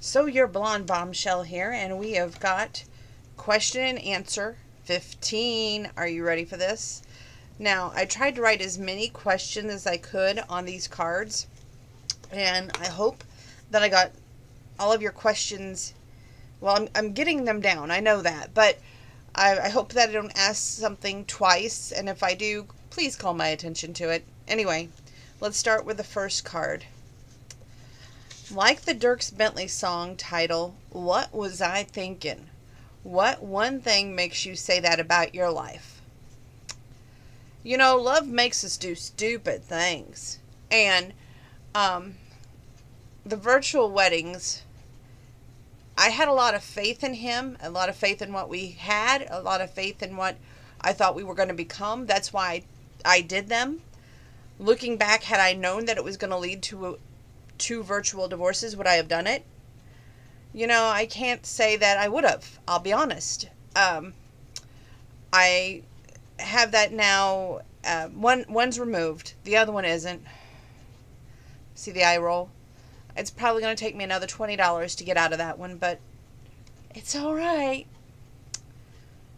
So your blonde bombshell here, and we have got question and answer 15. Are you ready for this? Now, I tried to write as many questions as I could on these cards, and I hope that I got all of your questions. Well, I'm getting them down, I know that, but I hope that I don't ask something twice, and if I do, please call my attention to it. Anyway, let's start with the first card. Like the Dierks Bentley song title, What Was I Thinking? What one thing makes you say that about your life? You know, love makes us do stupid things. And the virtual weddings, I had a lot of faith in him, a lot of faith in what we had, a lot of faith in what I thought we were going to become. That's why I did them. Looking back, had I known that it was going to lead to two virtual divorces, would I have done it? You know, I can't say that I would have. I'll be honest. I have that now. One's removed. The other one isn't. See the eye roll? It's probably going to take me another $20 to get out of that one, but it's all right.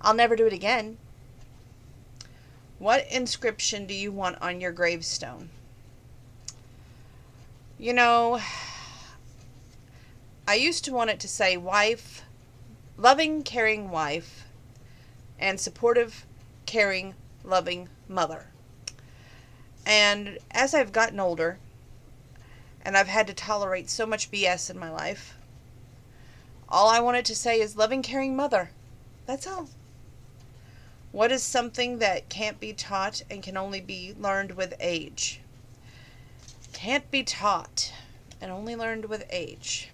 I'll never do it again. What inscription do you want on your gravestone? You know, I used to want it to say wife, loving, caring wife, and supportive, caring, loving mother. And as I've gotten older, and I've had to tolerate so much BS in my life, all I wanted to say is loving, caring mother. That's all. What is something that can't be taught and can only be learned with age? Can't be taught and only learned with age.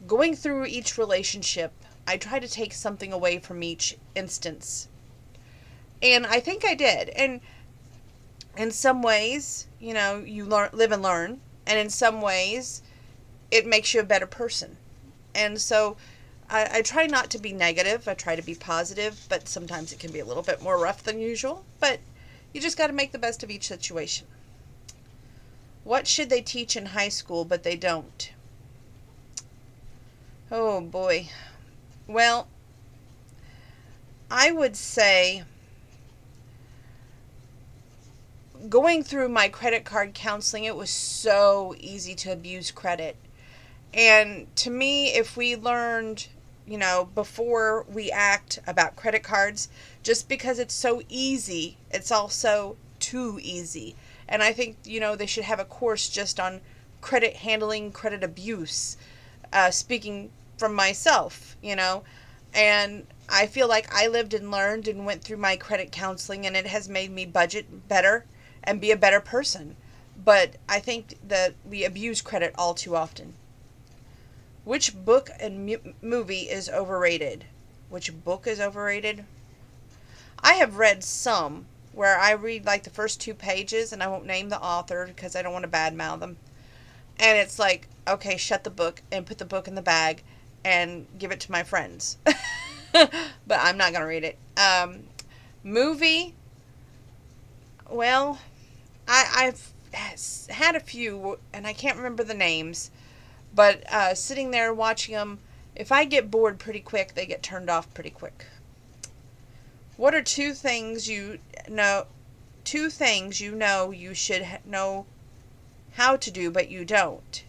Going through each relationship, I try to take something away from each instance. And I think I did. And in some ways, you know, you live and learn. And in some ways, it makes you a better person. And so I try not to be negative. I try to be positive. But sometimes it can be a little bit more rough than usual. But you just got to make the best of each situation. What should they teach in high school, but they don't? Oh, boy. Well, I would say going through my credit card counseling, it was so easy to abuse credit. And to me, if we learned, you know, before we act about credit cards, just because it's so easy, it's also too easy. And I think, you know, they should have a course just on credit handling, credit abuse, speaking from myself, you know. And I feel like I lived and learned and went through my credit counseling, and it has made me budget better and be a better person. But I think that we abuse credit all too often. Which book and movie is overrated? Which book is overrated? I have read some where I read like the first 2 pages, and I won't name the author because I don't want to badmouth them. And it's like, okay, shut the book and put the book in the bag and give it to my friends. But I'm not going to read it. Movie, well, I've had a few, and I can't remember the names, but sitting there watching them, if I get bored pretty quick, they get turned off pretty quick. What are two things you know you should know how to do, but you don't?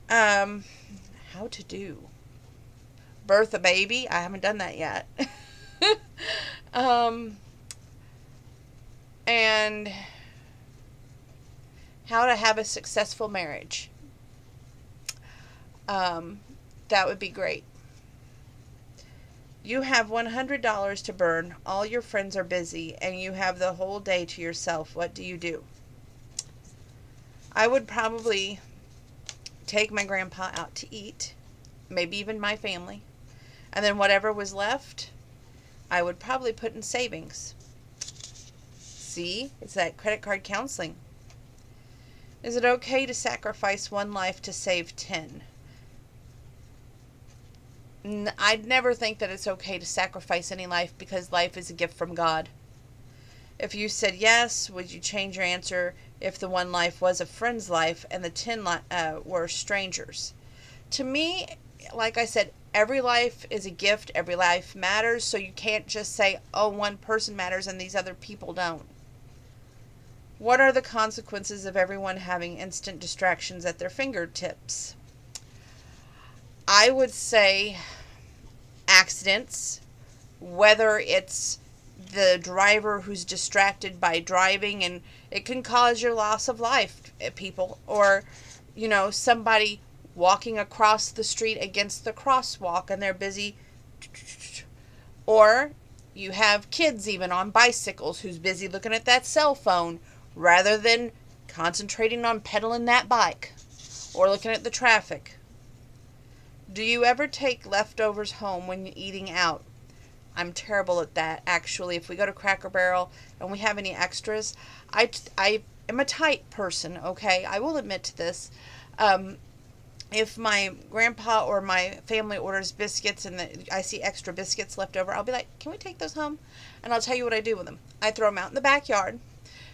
How to do? Birth a baby? I haven't done that yet. And how to have a successful marriage. That would be great. You have $100 to burn, all your friends are busy, and you have the whole day to yourself. What do you do? I would probably take my grandpa out to eat, maybe even my family, and then whatever was left, I would probably put in savings. See? It's that credit card counseling. Is it okay to sacrifice one life to save 10? I'd never think that it's okay to sacrifice any life because life is a gift from God. If you said yes, would you change your answer if the one life was a friend's life and the 10 were strangers? To me, like I said, every life is a gift, every life matters, so you can't just say, oh, one person matters and these other people don't. What are the consequences of everyone having instant distractions at their fingertips? I would say accidents, whether it's the driver who's distracted by driving and it can cause your loss of life, people, or, somebody walking across the street against the crosswalk and they're busy, or you have kids even on bicycles who's busy looking at that cell phone rather than concentrating on pedaling that bike or looking at the traffic. Do you ever take leftovers home when you're eating out? I'm terrible at that, actually. If we go to Cracker Barrel and we have any extras, I am a tight person, okay? I will admit to this. If my grandpa or my family orders biscuits and I see extra biscuits left over, I'll be like, can we take those home? And I'll tell you what I do with them. I throw them out in the backyard.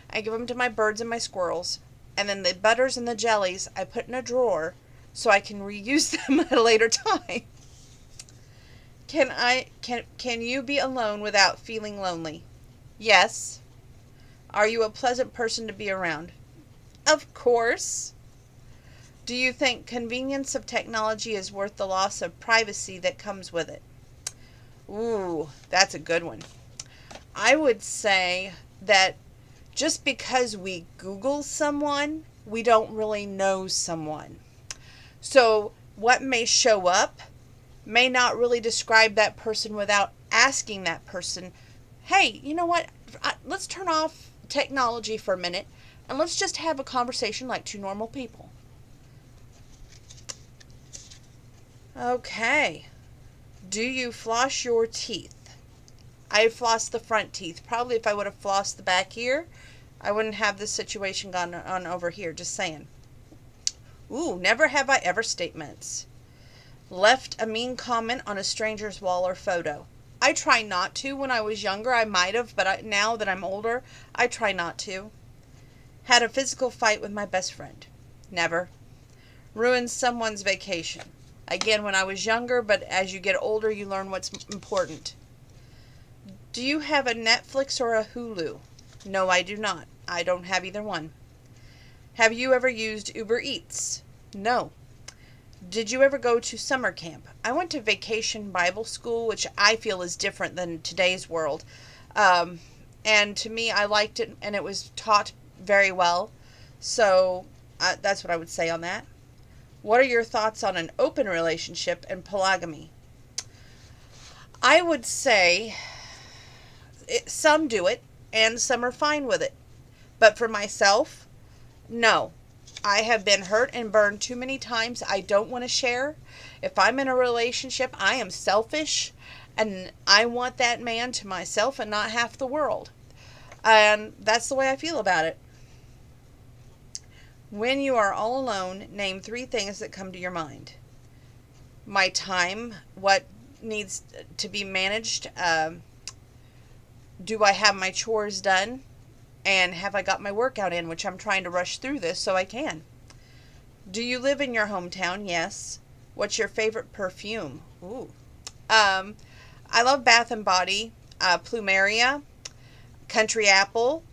I give them to my birds and my squirrels. And then the butters and the jellies I put in a drawer so I can reuse them at a later time. Can you be alone without feeling lonely? Yes. Are you a pleasant person to be around? Of course. Do you think convenience of technology is worth the loss of privacy that comes with it? Ooh, that's a good one. I would say that just because we Google someone, we don't really know someone. So what may show up may not really describe that person without asking that person, hey, you know what? Let's turn off technology for a minute and let's just have a conversation like two normal people. Okay. Do you floss your teeth? I floss the front teeth. Probably if I would have flossed the back here, I wouldn't have this situation gone on over here. Just saying. Ooh, never have I ever statements. Left a mean comment on a stranger's wall or photo. I try not to. When I was younger, I might have, but now that I'm older, I try not to. Had a physical fight with my best friend. Never. Ruined someone's vacation. Again, when I was younger, but as you get older, you learn what's important. Do you have a Netflix or a Hulu? No, I do not. I don't have either one. Have you ever used Uber Eats? No. Did you ever go to summer camp? I went to vacation Bible school, which I feel is different than today's world. And to me, I liked it, and it was taught very well. So that's what I would say on that. What are your thoughts on an open relationship and polygamy? I would say some do it, and some are fine with it. But for myself, no. I have been hurt and burned too many times. I don't want to share. If I'm in a relationship, I am selfish, and I want that man to myself and not half the world. And that's the way I feel about it. When you are all alone, name 3 things that come to your mind. My time, what needs to be managed. Do I have my chores done? And have I got my workout in, which I'm trying to rush through this so I can. Do you live in your hometown? Yes. What's your favorite perfume? Ooh. I love Bath and Body, Plumeria, Country Apple,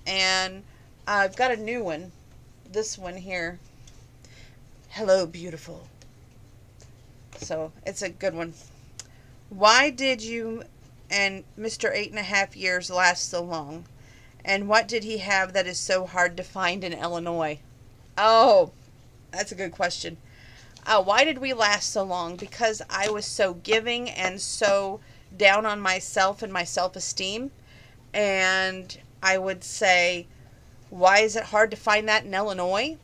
and I've got a new one. This one here. Hello, Beautiful. So it's a good one. Why did you and Mr. 8.5 years last so long? And what did he have that is so hard to find in Illinois? Oh, that's a good question. Why did we last so long? Because I was so giving and so down on myself and my self-esteem. And I would say, why is it hard to find that in Illinois?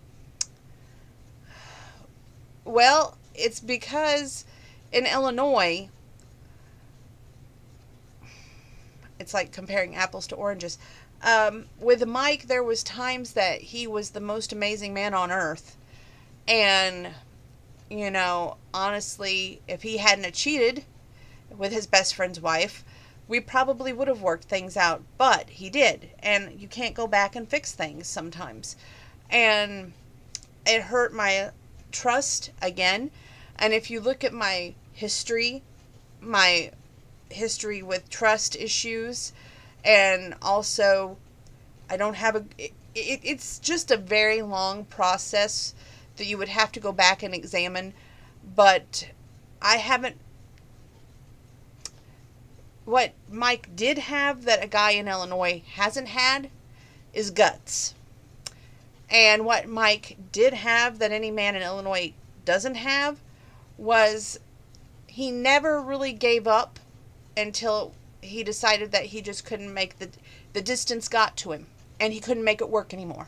Well, it's because in Illinois, it's like comparing apples to oranges. With Mike, there was times that he was the most amazing man on earth. And, honestly, if he hadn't have cheated with his best friend's wife, we probably would have worked things out. But he did. And you can't go back and fix things sometimes. And it hurt my trust again. And if you look at my history with trust issues, and also I don't have it's just a very long process that you would have to go back and examine, but I haven't. What Mike did have that a guy in Illinois hasn't had is guts. And what Mike did have that any man in Illinois doesn't have was he never really gave up until he decided that he just couldn't make the distance got to him and he couldn't make it work anymore.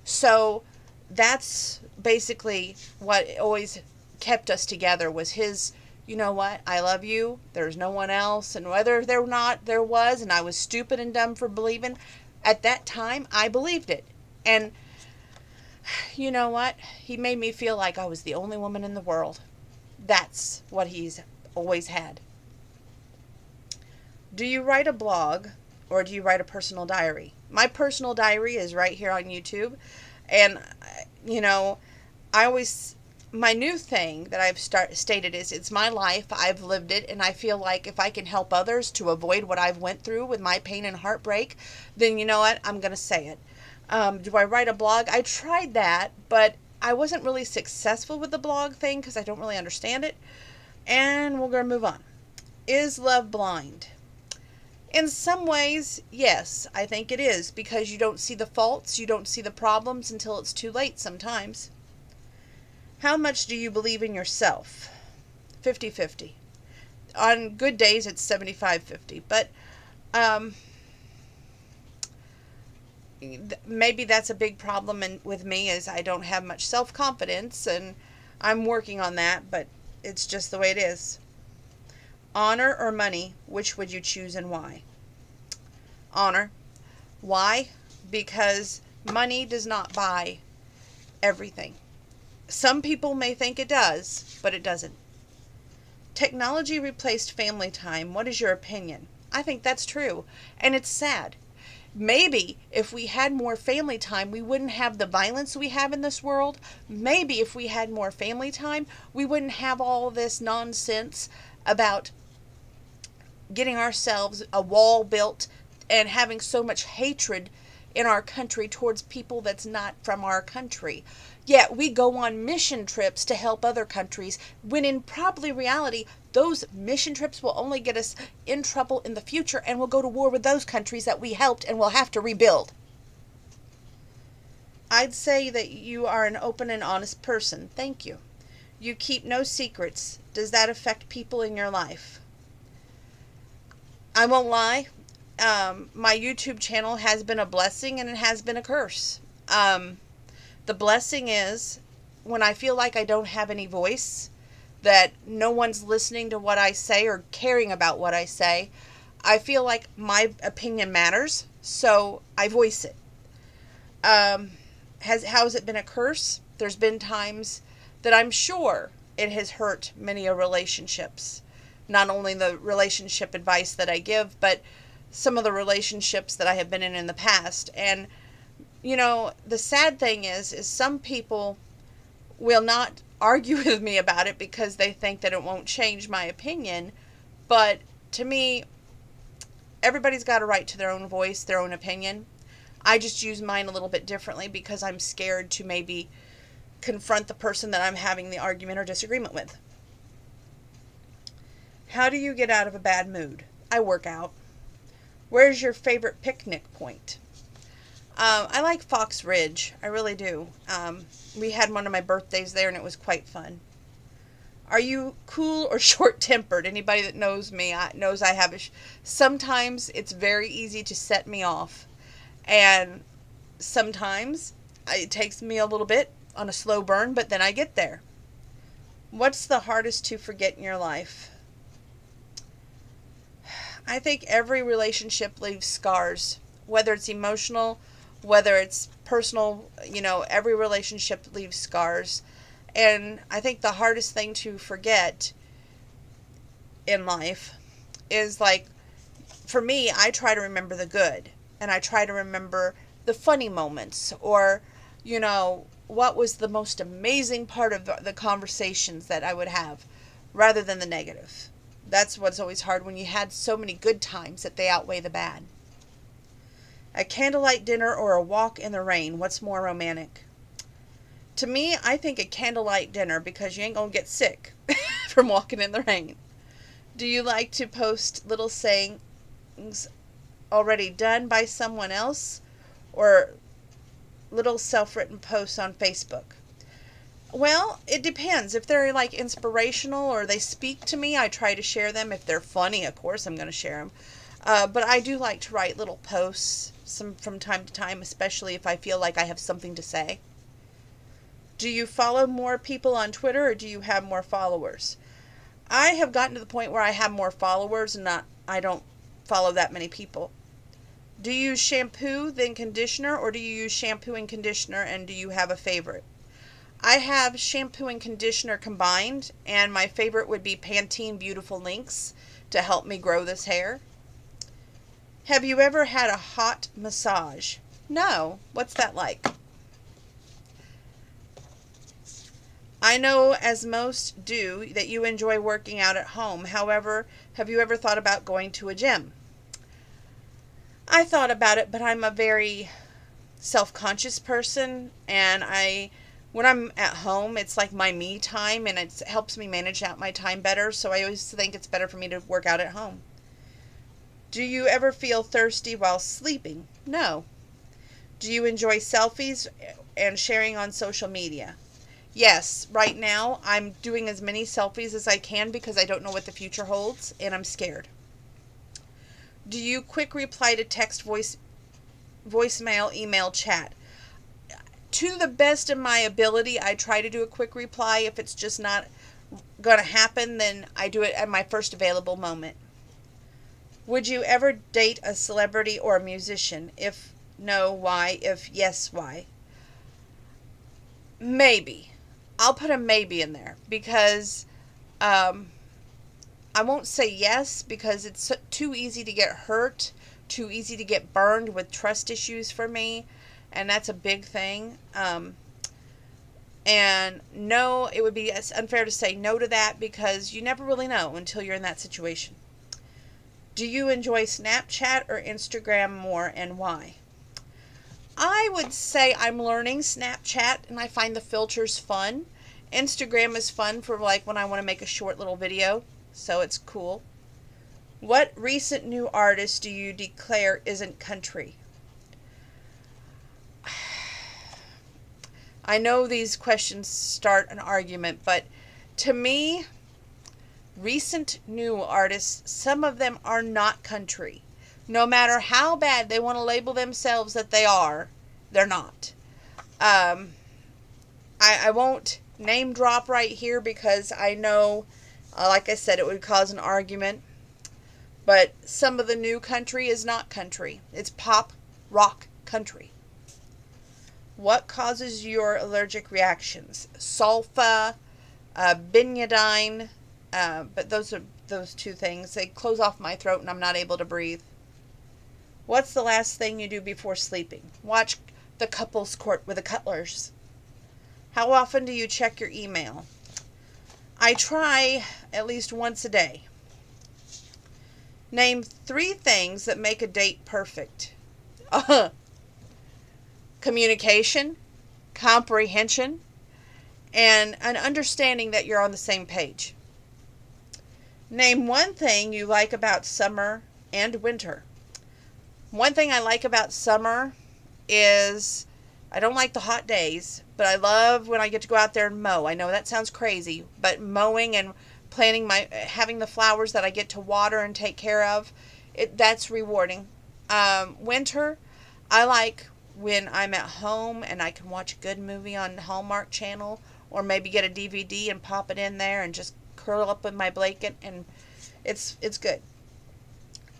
So that's basically what always kept us together, was his, you know what, I love you, there's no one else, and whether there or not there was, and I was stupid and dumb for believing, at that time I believed it. And you know what, he made me feel like I was the only woman in the world. That's what he's always had. Do you write a blog or do you write a personal diary? My personal diary is right here on YouTube. And, you know, my new thing that I've stated is it's my life. I've lived it. And I feel like if I can help others to avoid what I've went through with my pain and heartbreak, then you know what? I'm going to say it. Do I write a blog? I tried that, but I wasn't really successful with the blog thing because I don't really understand it. And we're going to move on. Is love blind? In some ways, yes, I think it is, because you don't see the faults, you don't see the problems until it's too late sometimes. How much do you believe in yourself? 50-50. On good days, it's 75-50. But maybe that's a big problem with me, is I don't have much self-confidence, and I'm working on that, but it's just the way it is. Honor or money, which would you choose and why? Honor. Why? Because money does not buy everything. Some people may think it does, but it doesn't. Technology replaced family time. What is your opinion? I think that's true, and it's sad. Maybe if we had more family time, we wouldn't have the violence we have in this world. Maybe if we had more family time, we wouldn't have all this nonsense about getting ourselves a wall built and having so much hatred in our country towards people that's not from our country. Yet we go on mission trips to help other countries, when in probably reality, those mission trips will only get us in trouble in the future, and we'll go to war with those countries that we helped and we'll have to rebuild. I'd say that you are an open and honest person. Thank you. You keep no secrets. Does that affect people in your life? I won't lie. My YouTube channel has been a blessing and it has been a curse. The blessing is when I feel like I don't have any voice, that no one's listening to what I say or caring about what I say, I feel like my opinion matters, so I voice it. How has it been a curse? There's been times that I'm sure it has hurt many relationships. Not only the relationship advice that I give, but some of the relationships that I have been in the past. And, you know, the sad thing is some people will not argue with me about it because they think that it won't change my opinion. But to me, everybody's got a right to their own voice, their own opinion. I just use mine a little bit differently because I'm scared to maybe confront the person that I'm having the argument or disagreement with. How do you get out of a bad mood? I work out. Where's your favorite picnic point? I like Fox Ridge. I really do. We had one of my birthdays there and it was quite fun. Are you cool or short-tempered? Anybody that knows me knows I have sometimes it's very easy to set me off. And sometimes it takes me a little bit on a slow burn, but then I get there. What's the hardest to forget in your life? I think every relationship leaves scars, whether it's emotional, whether it's personal, you know, every relationship leaves scars. And I think the hardest thing to forget in life is, like, for me, I try to remember the good, and I try to remember the funny moments, or, you know, what was the most amazing part of the conversations that I would have rather than the negative. That's what's always hard, when you had so many good times that they outweigh the bad. A candlelight dinner or a walk in the rain, what's more romantic? To me, I think a candlelight dinner, because you ain't gonna get sick from walking in the rain. Do you like to post little sayings already done by someone else, or little self-written posts on Facebook? Well, it depends. If they're like inspirational or they speak to me, I try to share them. If they're funny, of course, I'm going to share them. But I do like to write little posts from time to time, especially if I feel like I have something to say. Do you follow more people on Twitter, or do you have more followers? I have gotten to the point where I have more followers and I don't follow that many people. Do you use shampoo then conditioner, or do you use shampoo and conditioner, and do you have a favorite? I have shampoo and conditioner combined, and my favorite would be Pantene Beautiful Links to help me grow this hair. Have you ever had a hot massage? No. What's that like? I know, as most do, that you enjoy working out at home. However, have you ever thought about going to a gym? I thought about it, but I'm a very self-conscious person, and when I'm at home, it's like my me time, and it helps me manage out my time better, so I always think it's better for me to work out at home. Do you ever feel thirsty while sleeping? No. Do you enjoy selfies and sharing on social media? Yes, right now I'm doing as many selfies as I can because I don't know what the future holds, and I'm scared. Do you quick reply to text, voicemail, email, chat? To the best of my ability, I try to do a quick reply. If it's just not going to happen, then I do it at my first available moment. Would you ever date a celebrity or a musician? If no, why? If yes, why? Maybe. I'll put a maybe in there because I won't say yes because it's too easy to get hurt, too easy to get burned with trust issues for me, and that's a big thing. And no, it would be unfair to say no to that because you never really know until you're in that situation. Do you enjoy Snapchat or Instagram more, and why? I would say I'm learning Snapchat, and I find the filters fun. Instagram is fun for like when I want to make a short little video, so it's cool. What recent new artist do you declare isn't country? I know these questions start an argument, but to me, recent new artists, some of them are not country. No matter how bad they want to label themselves that they are, they're not. I won't name drop right here because I know, like I said, it would cause an argument. But some of the new country is not country. It's pop, rock, country. What causes your allergic reactions? Sulfa, benadine, but those are those two things. They close off my throat and I'm not able to breathe. What's the last thing you do before sleeping? Watch The Couples Court with the Cutlers. How often do you check your email? I try at least once a day. Name 3 things that make a date perfect. Communication, comprehension, and an understanding that you're on the same page. Name 1 thing you like about summer and winter. One thing I like about summer is I don't like the hot days, but I love when I get to go out there and mow. I know that sounds crazy, but mowing and having the flowers that I get to water and take care of, that's rewarding. Winter, I like when I'm at home and I can watch a good movie on Hallmark Channel, or maybe get a DVD and pop it in there and just curl up with my blanket, and it's good.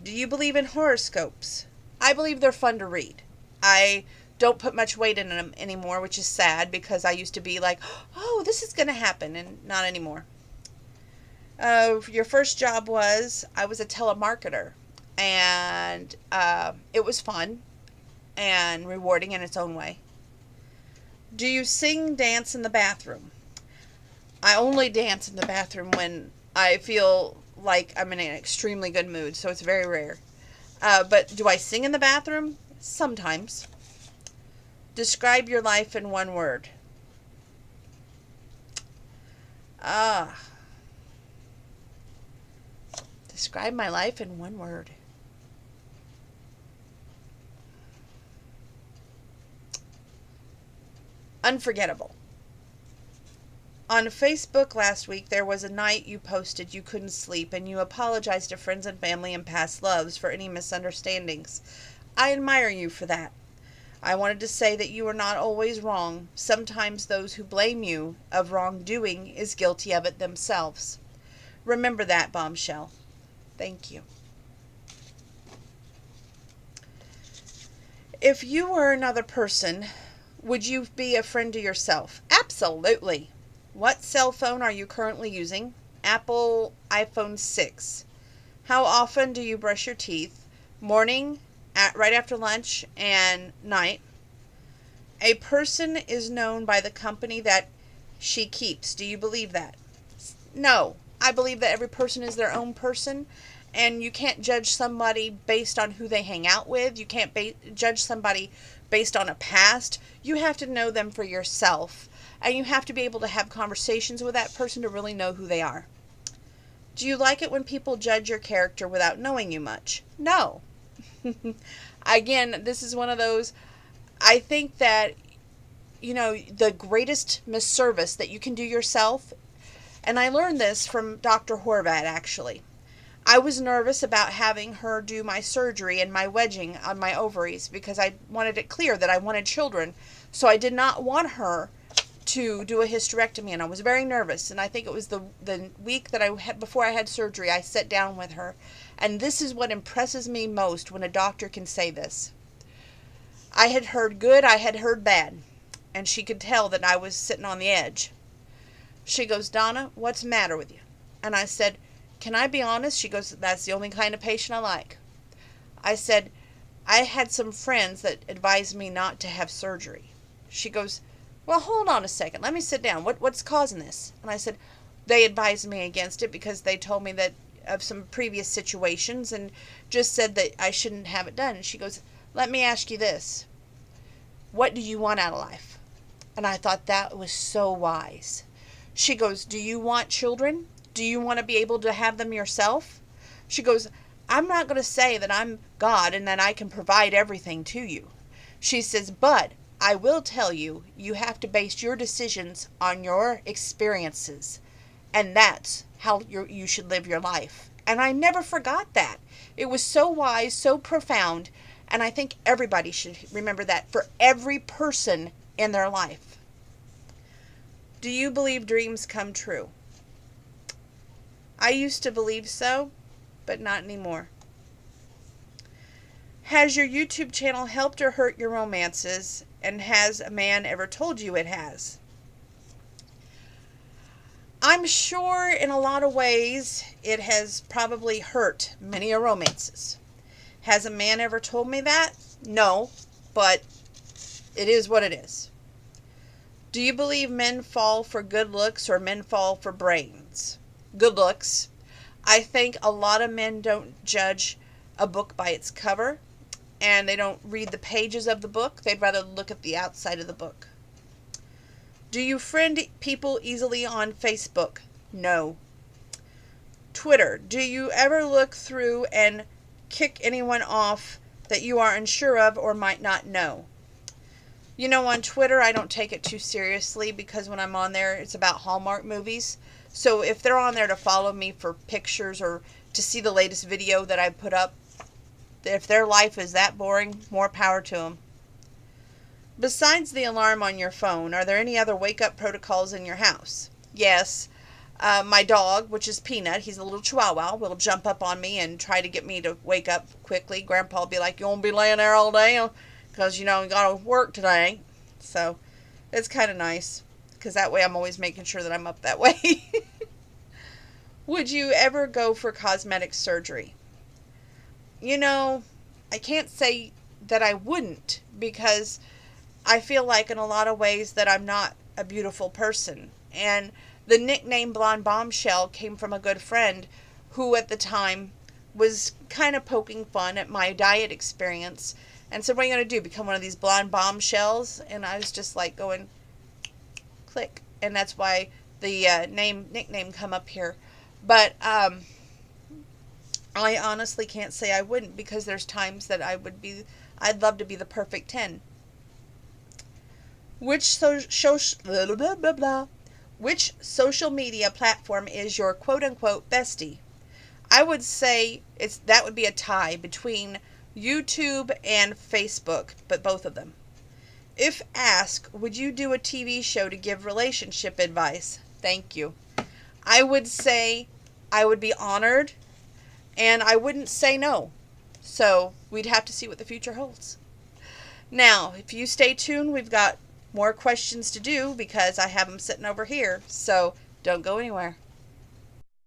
Do you believe in horoscopes? I believe they're fun to read. I don't put much weight in them anymore, which is sad because I used to be like, oh, this is going to happen, and not anymore. Your first job I was a telemarketer, and it was fun and rewarding in its own way. Do you sing, dance in the bathroom? I only dance in the bathroom when I feel like I'm in an extremely good mood, so it's very rare. But do I sing in the bathroom? Sometimes. Describe your life in one word. Ah. Describe my life in one word. Unforgettable. On Facebook last week, there was a night you posted you couldn't sleep, and you apologized to friends and family and past loves for any misunderstandings. I admire you for that. I wanted to say that you are not always wrong. Sometimes those who blame you of wrongdoing is guilty of it themselves. Remember that, bombshell. Thank you. If you were another person, would you be a friend to yourself? Absolutely. What cell phone are you currently using? Apple iPhone 6. How often do you brush your teeth? Morning, right after lunch, and night. A person is known by the company that she keeps. Do you believe that? No. I believe that every person is their own person, and you can't judge somebody based on who they hang out with. You can't judge somebody based on a past. You have to know them for yourself, and you have to be able to have conversations with that person to really know who they are. Do you like it when people judge your character without knowing you much? No. Again, this is one of those, I think that, the greatest misservice that you can do yourself, and I learned this from Dr. Horvat, actually. I was nervous about having her do my surgery and my wedging on my ovaries because I wanted it clear that I wanted children. So I did not want her to do a hysterectomy, and I was very nervous. And I think it was the week that I had before I had surgery, I sat down with her. And this is what impresses me most when a doctor can say this. I had heard good, I had heard bad. And she could tell that I was sitting on the edge. She goes, Donna, what's the matter with you? And I said, can I be honest? She goes, that's the only kind of patient I like. I said, I had some friends that advised me not to have surgery. She goes, well, hold on a second. Let me sit down. What's causing this? And I said, they advised me against it because they told me that of some previous situations and just said that I shouldn't have it done. And she goes, let me ask you this. What do you want out of life? And I thought that was so wise. She goes, do you want children? Do you want to be able to have them yourself? She goes, I'm not going to say that I'm God and that I can provide everything to you. She says, but I will tell you, you have to base your decisions on your experiences. And that's how you should live your life. And I never forgot that. It was so wise, so profound. And I think everybody should remember that for every person in their life. Do you believe dreams come true? I used to believe so, but not anymore. Has your YouTube channel helped or hurt your romances? And has a man ever told you it has? I'm sure in a lot of ways it has probably hurt many a romances. Has a man ever told me that? No, but it is what it is. Do you believe men fall for good looks or men fall for brains? Good looks. I think a lot of men don't judge a book by its cover, and they don't read the pages of the book. They'd rather look at the outside of the book. Do you friend people easily on Facebook? No. Twitter. Do you ever look through and kick anyone off that you are unsure of or might not know? On Twitter, I don't take it too seriously because when I'm on there, it's about Hallmark movies. So if they're on there to follow me for pictures or to see the latest video that I put up, if their life is that boring, more power to them. Besides the alarm on your phone, are there any other wake-up protocols in your house? Yes. My dog, which is Peanut, he's a little chihuahua, will jump up on me and try to get me to wake up quickly. Grandpa will be like, you won't be laying there all day because, you got to work today. So it's kind of nice because that way I'm always making sure that I'm up that way. Would you ever go for cosmetic surgery? I can't say that I wouldn't because I feel like in a lot of ways that I'm not a beautiful person. And the nickname Blonde Bombshell came from a good friend who at the time was kind of poking fun at my diet experience and said, "What are you going to do? Become one of these blonde bombshells?" And I was just like going, click. And that's why the nickname come up here. But I honestly can't say I wouldn't, because there's times that I'd love to be the perfect 10. Which which social media platform is your quote unquote bestie? I would say that would be a tie between YouTube and Facebook, but both of them. If asked, would you do a TV show to give relationship advice? Thank you. I would say I would be honored, and I wouldn't say no. So we'd have to see what the future holds. Now, if you stay tuned, we've got more questions to do because I have them sitting over here. So don't go anywhere.